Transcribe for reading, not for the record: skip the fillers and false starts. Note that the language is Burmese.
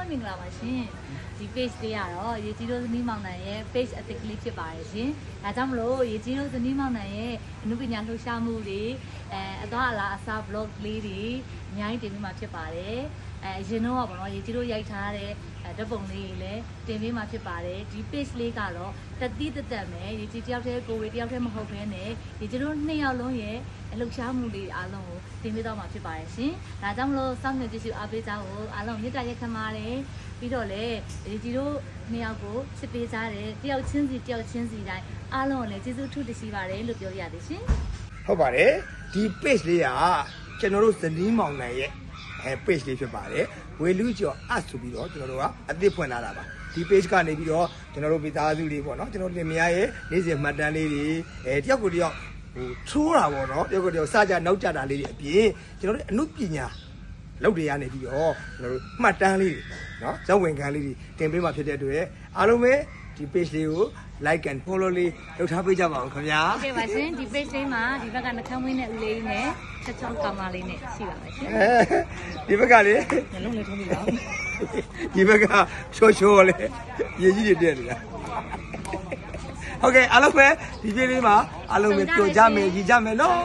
မင်္ဂလာပါရှင်ဒီ page လေးကတော့ရေကြီးတို့သမီးမောင်နှံရဲ့ page အသစ်ကလေးဖြစ်ပါတယ်ရှင်ဒါကြောင့်မလို့ရေကြီးတို့သမီးမောင်နှံရဲ့အမှုပညာလှူရှားမှုတွေအသွားအလာအစား vlog လေးတွေအများကြီးတင်ပေးမှာဖြစ်ပါတယ်အရင်တော့ပေါ့နော်ရေကြီးတို့ရိုက်ထားတဲ့ဓာတ်ပုံလေးတွေလည်းတင်ပေးမှာဖြစ်ပါတယ်ဒီ page လေးကတော့တတိတသက်မယ်ရေကြီးတယောက်တည်းကိုဝေတယောက်တည်းမဟုတ်ဘဲနဲ့ရေကြီးတို့2ယောက်လုံးရဲ့အလှူရှားမှုလေးအားလုံးကိုတင်ပေးတော့မှာဖြစ်ပါတယ်ရှင်ဒါကြောင့်မလို့စောင့်မျှော်ကြည့်ရှုအားပေးကြဖို့အားလုံးမြတ်တာရက်ခံပါတယ်ပြီးတော့လေရေကြီးတို့2ယောက်ကိုချစ်ပေးကြတယ်တယောက်ချင်းစီတိုင်းအားလုံးကိုလည်းကျေးဇူးထူးတင်ရှိပါတယ်လို့ပြောရသေးရှင်ဟုတ်ပါတယ်ဒီ page လေးကကျွန်တော်တို့ဇနီးမောင်နှံရဲ့page လေးဖြစ်ပါတယ်ဝေလူကျော်အဆိုပြီးတော့ကျွန်တော်တို့ကအသစ်ဖွင့်လာတာပါဒီ page ကနေပြီးတော့ကျွန်တော်တို့မိသားစုလေးပေါ့နော်ကျွန်တော်လင်မယားရဲ့နေ့စဉ်မှတ်တမ်းလေးတွေတယောက်ကိုတယောက်ထိုးတာပေါ့နော်တယောက်ကိုတယောက်စကြနောက်ကြတာလေးတွေအပြင်ကျွန်တော်တို့အနုပညာလုပ်တွေရနေပြီးတော့ကျွန်တော်တို့မှတ်တမ်းလေးတွေနော်ဇောက်ဝင်ခံလေးတွေတင်ပေးမှဖြစ်တဲ့အတွက်အားလုံးပဲဒီ page လေးကို like and follow လေးလုပ်ထားပေးကြပါအောင်ခင်ဗျာဟုတ်ကဲ့ပါရှင်ဒီ page လေးမှာဒီဘက်ကနှခမ်းဝင်းနဲ့ဦးလေးနဲ့ချက်ချောင်းကောင်မလေးနဲ့ရှိပါမယ်ရှင်ဒီဘက်ကလေနှလုံးလေးထုံးပြီးတော့ဒီဘက်ကချိုးချိုးလေရေကြီးတွေတက်နေတာဟုတ်ကဲ့အားလုံးပဲဒီပြေးလေးမှာအားလုံးပဲပျော်ကြမယ်ရည်ကြမယ်နော်